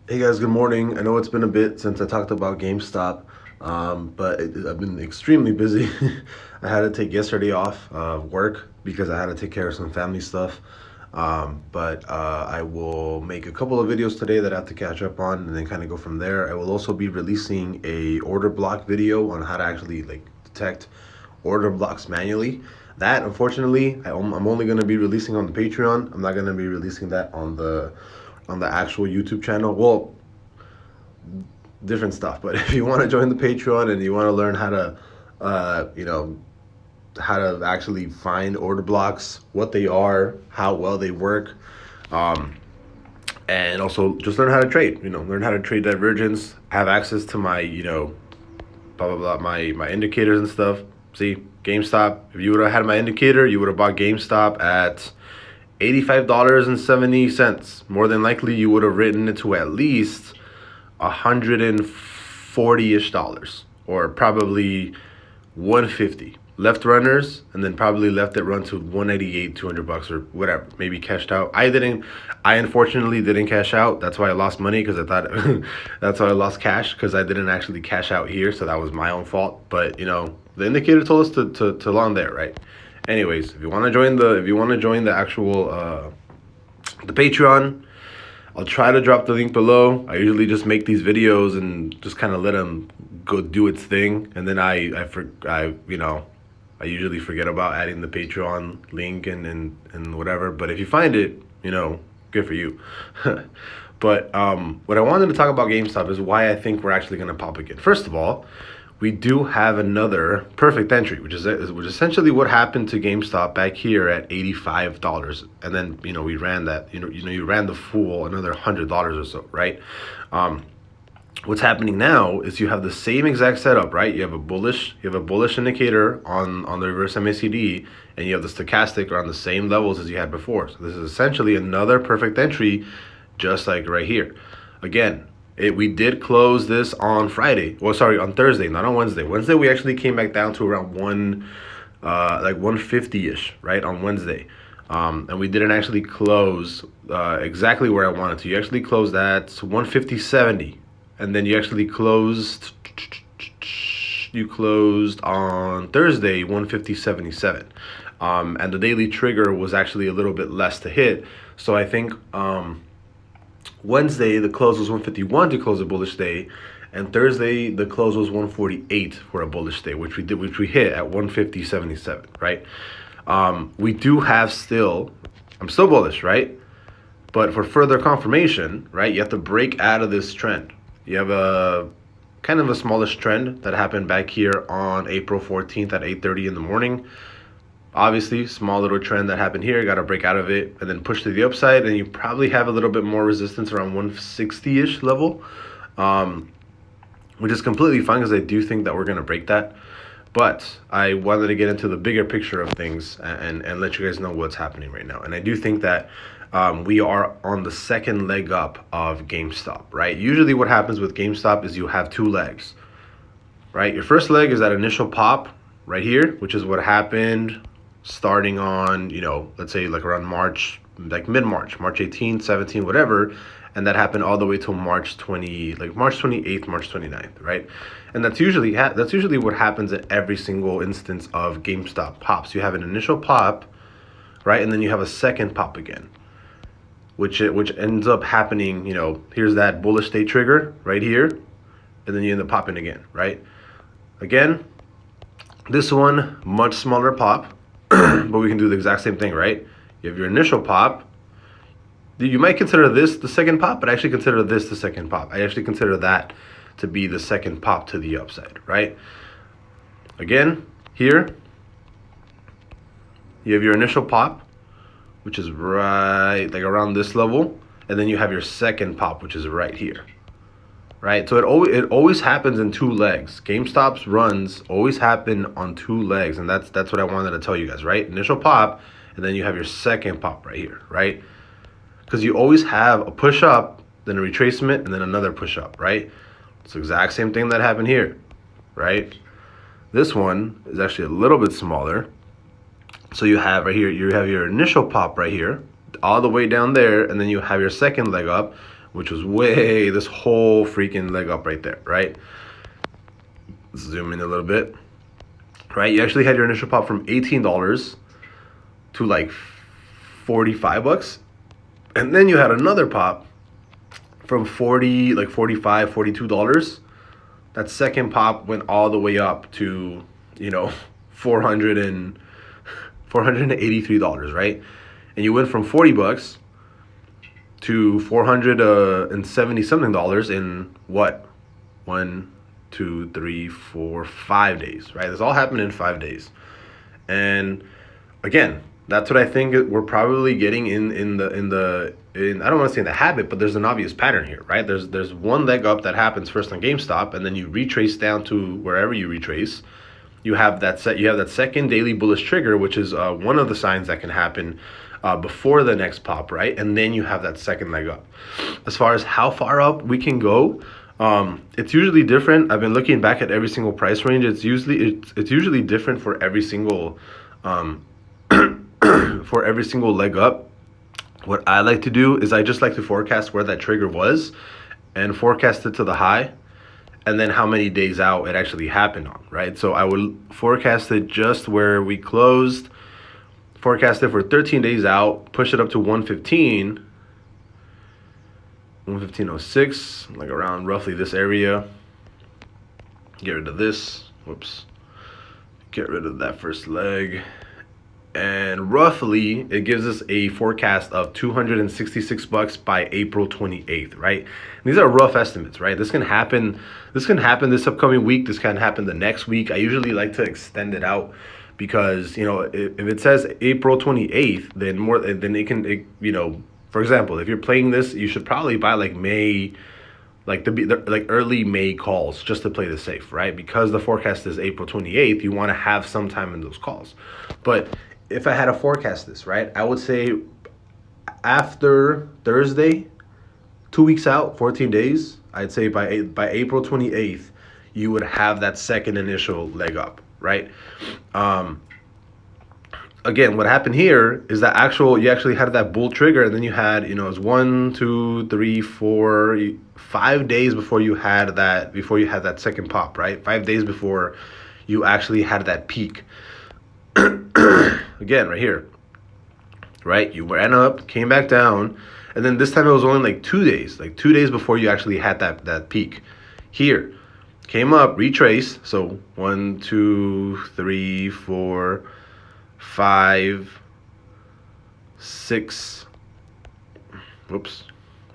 Hey guys, good morning. I know it's been a bit since I talked about GameStop, but I've been extremely busy. I had to take yesterday off work because I had to take care of some family stuff. But I will make a couple of videos today that I have to catch up on, and then kind of go from there. I will also be releasing a order block video on how to actually detect order blocks manually. That unfortunately, I'm only going to be releasing on the Patreon. I'm not going to be releasing that on the actual YouTube channel. Well, different stuff. But if you want to join the Patreon and you want to learn how to, uh, you know, how to actually find order blocks, what they are, how well they work, um, and also just learn how to trade. Learn how to trade divergence. Have access to my, blah blah blah, my indicators and stuff. See, GameStop. If you would have had my indicator, you would have bought GameStop at $85.70. More than likely, you would have written it to at least 140-ish dollars, or probably 150 left runners, and then probably left it run to 188, $200 or whatever, maybe cashed out. I unfortunately didn't cash out. That's why I lost money, because I thought that's why I lost cash, because I didn't actually cash out here, so that was my own fault. But the indicator told us to long there, right? Anyways, if you want to join the actual the Patreon, I'll try to drop the link below. I usually just make these videos and just kind of let them go do its thing, and then I usually forget about adding the Patreon link and whatever. But if you find it, good for you. But what I wanted to talk about GameStop is why I think we're actually going to pop again. First of all, we do have another perfect entry, which is essentially what happened to GameStop back here at $85, and then we ran that you ran the full another $100 or so, right? What's happening now is you have the same exact setup, right? You have a bullish indicator on the reverse MACD, and you have the stochastic around the same levels as you had before. So this is essentially another perfect entry, just like right here. Again, we did close this on Friday. Well, sorry, on Thursday, not on Wednesday. Wednesday we actually came back down to around 150-ish, right, on Wednesday. And we didn't actually close exactly where I wanted to. You actually closed at 150.70, and then you actually closed on Thursday 150.77. And the daily trigger was actually a little bit less to hit. So I think Wednesday the close was 151 to close a bullish day, and Thursday the close was 148 for a bullish day, which we hit at 150.77, right? We do have I'm still bullish, right? But for further confirmation, right, you have to break out of this trend. You have a kind of a smallish trend that happened back here on April 14th at 8:30 in the morning. Obviously, small little trend that happened here. Got to break out of it and then push to the upside, and you probably have a little bit more resistance around 160-ish level, which is completely fine, because I do think that we're going to break that. But I wanted to get into the bigger picture of things and let you guys know what's happening right now. And I do think that we are on the second leg up of GameStop, right? Usually what happens with GameStop is you have two legs, right? Your first leg is that initial pop right here, which is what happened starting on, let's say like around March, like mid-March, March 18th, 17th, whatever. And that happened all the way till March 28th, March 29th, right? And that's usually what happens at every single instance of GameStop pops. You have an initial pop, right? And then you have a second pop again, which ends up happening, here's that bullish day trigger right here, and then you end up popping again, right? Again, this one, much smaller pop, but we can do the exact same thing, right? You have your initial pop. You might consider this the second pop, but I actually consider this the second pop. I actually consider that to be the second pop to the upside, right? Again, here, you have your initial pop, which is right like around this level, and then you have your second pop, which is right here, right? So it always happens in two legs. GameStop's runs always happen on two legs, and that's what I wanted to tell you guys, right? Initial pop, and then you have your second pop right here, right? Because you always have a push up, then a retracement, and then another push up, right? It's the exact same thing that happened here, right? This one is actually a little bit smaller. So you have right here, you have your initial pop right here, all the way down there, and then you have your second leg up, which was way this whole freaking leg up right there, right? Let's zoom in a little bit, right? You actually had your initial pop from $18 to like $45, and then you had another pop from 40, like 45, $42. That second pop went all the way up to, you know, 400 and $483, right? And you went from $40 to 470 something dollars in what? 1, 2, 3, 4, 5 days, right? This all happened in 5 days. And again, that's what I think we're probably getting in I don't want to say in the habit, but there's an obvious pattern here, right? There's one leg up that happens first on GameStop, and then you retrace down to wherever you retrace. You have that second daily bullish trigger, which is one of the signs that can happen before the next pop, right? And then you have that second leg up. As far as how far up we can go, it's usually different. I've been looking back at every single price range. It's usually different for every single for every single leg up. What I like to do is I just like to forecast where that trigger was and forecast it to the high, and then how many days out it actually happened on, right? So I would forecast it just where we closed, forecast it for 13 days out, push it up to 115, 115.06, like around roughly this area. Get rid of this, whoops. Get rid of that first leg. And roughly, it gives us a forecast of $266 by April 28th, right? And these are rough estimates, right? This can happen this upcoming week. This can happen the next week. I usually like to extend it out because, you know, if it says April 28th, then it can, you know, for example, if you're playing this, you should probably buy like May, like early May calls just to play this safe, right? Because the forecast is April 28th, you want to have some time in those calls. But if I had to forecast this, right, I would say after Thursday, 2 weeks out, 14 days, I'd say by April 28th, you would have that second initial leg up, right? Again, what happened here is that you actually had that bull trigger, and then you had, you know, it was 1, 2, 3, 4, 5 days before you had that second pop, right? 5 days before you actually had that peak. Again, right here, right? You ran up, came back down, and then this time it was only like 2 days, before you actually had that peak. Here, came up, retrace, so 1, 2, 3, 4, 5, 6, whoops,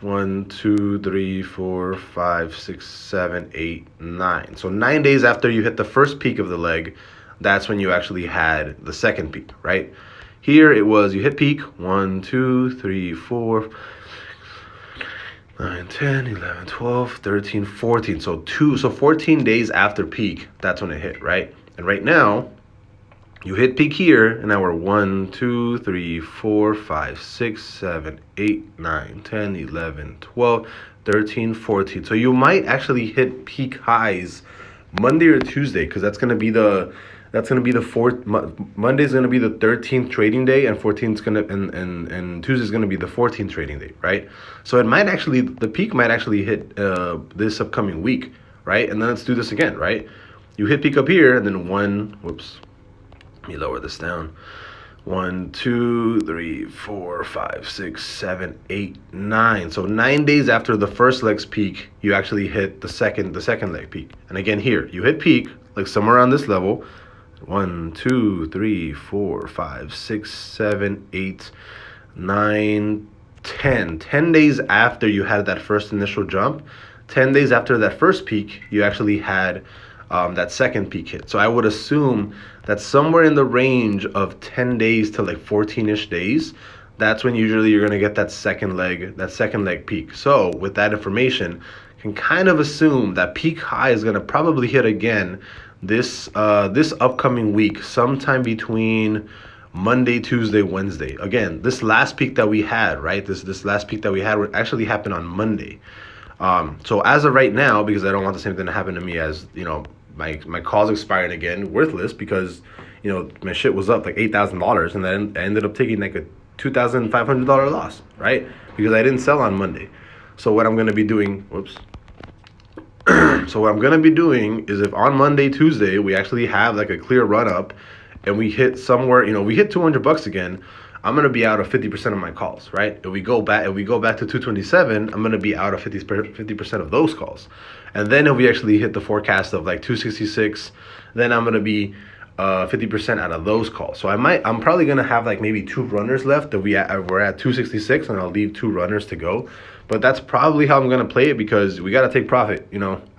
1, 2, 3, 4, 5, 6, 7, 8, 9. So 9 days after you hit the first peak of the leg, that's when you actually had the second peak, right? Here it was, you hit peak, 1, 2, 3, 4, 9, 10, 11, 12, 13, 14. So 14 days after peak, that's when it hit, right? And right now, you hit peak here, and now we're 1, 2, 3, 4, 5, 6, 7, 8, 9, 10, 11, 12, 13, 14. So you might actually hit peak highs Monday or Tuesday, because that's going to be the fourth. Monday's going to be the 13th trading day, and 14th's going to and Tuesday's going to be the 14th trading day, right? So the peak might actually hit this upcoming week, right? And then let's do this again, right? You hit peak up here, and then let me lower this down. 1, 2, 3, 4, 5, 6, 7, 8, 9. So 9 days after the first leg's peak, you actually hit the second leg peak. And again, here you hit peak like somewhere around this level. 1, 2, 3, 4, 5, 6, 7, 8, 9, 10. 10 days after you had that first initial jump, 10 days after that first peak, you actually had that second peak hit. So I would assume that somewhere in the range of 10 days to like 14-ish days, that's when usually you're going to get that second leg peak. So with that information, you can kind of assume that peak high is going to probably hit again this upcoming week, sometime between Monday, Tuesday, Wednesday. Again, this last peak that we had, right? This last peak that we had would actually happen on Monday. So as of right now, because I don't want the same thing to happen to me as, you know, my call's expiring again, worthless, because, you know, my shit was up like $8,000, and then I ended up taking like a $2,500 loss, right? Because I didn't sell on Monday. So what I'm going to be doing, so what I'm going to be doing is if on Monday, Tuesday, we actually have like a clear run up and we hit somewhere, we hit $200 again, I'm going to be out of 50% of my calls, right? If we go back to 227, I'm going to be out of 50% of those calls. And then if we actually hit the forecast of like 266, then I'm going to be 50% out of those calls. So I'm probably going to have like maybe 2 runners left. We're at 266 and I'll leave 2 runners to go. But that's probably how I'm going to play it because we got to take profit.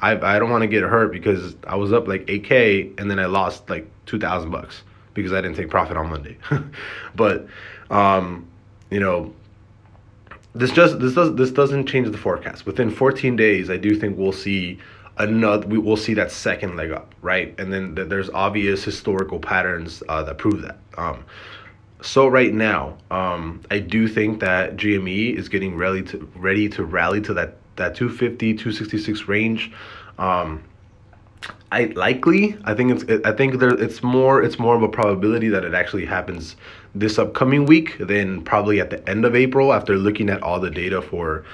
I don't want to get hurt because I was up like 8K and then I lost like $2,000 because I didn't take profit on Monday. But, this doesn't change the forecast. Within 14 days, I do think we'll see that second leg up, right? And then there's obvious historical patterns that prove that. So right now, I do think that GME is getting ready to rally to that 250, 266 range. I think it's more of a probability that it actually happens this upcoming week than probably at the end of April after looking at all the data for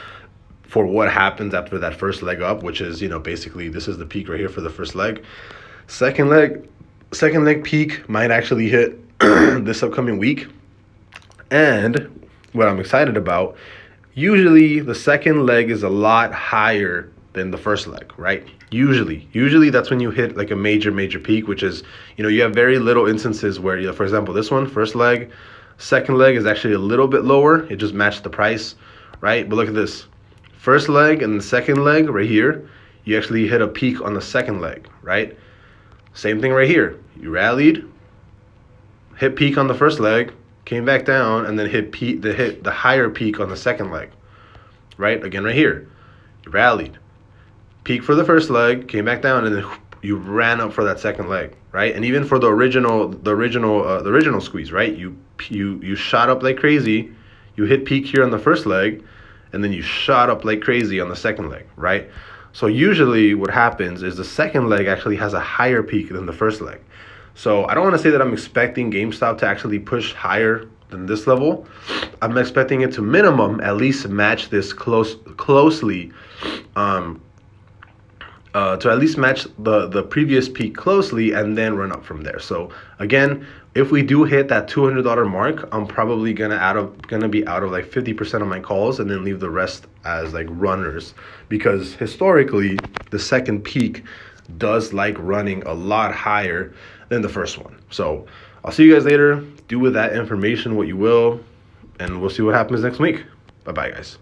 what happens after that first leg up, which is, basically this is the peak right here for the first leg. Second leg peak might actually hit this upcoming week. And what I'm excited about, usually the second leg is a lot higher than the first leg, right? Usually that's when you hit like a major peak, which is, you have very little instances where, for example, this one, first leg, second leg is actually a little bit lower. It just matched the price, right? But look at this. First leg and the second leg right here, you actually hit a peak on the second leg, right? Same thing right here. You rallied, hit peak on the first leg, came back down, and then hit the higher peak on the second leg, right? Again, right here, you rallied, peak for the first leg, came back down, and then you ran up for that second leg, right? And even for the original squeeze, right? You shot up like crazy, you hit peak here on the first leg, and then you shot up like crazy on the second leg, right? So usually what happens is the second leg actually has a higher peak than the first leg. So I don't want to say that I'm expecting GameStop to actually push higher than this level. I'm expecting it to minimum at least match this closely, to at least match the previous peak closely and then run up from there. So again, if we do hit that $200 mark, I'm probably gonna be out of like 50% of my calls and then leave the rest as like runners, because historically the second peak does like running a lot higher than the first one. So I'll see you guys later. Do with that information what you will, and we'll see what happens next week. Bye bye, guys.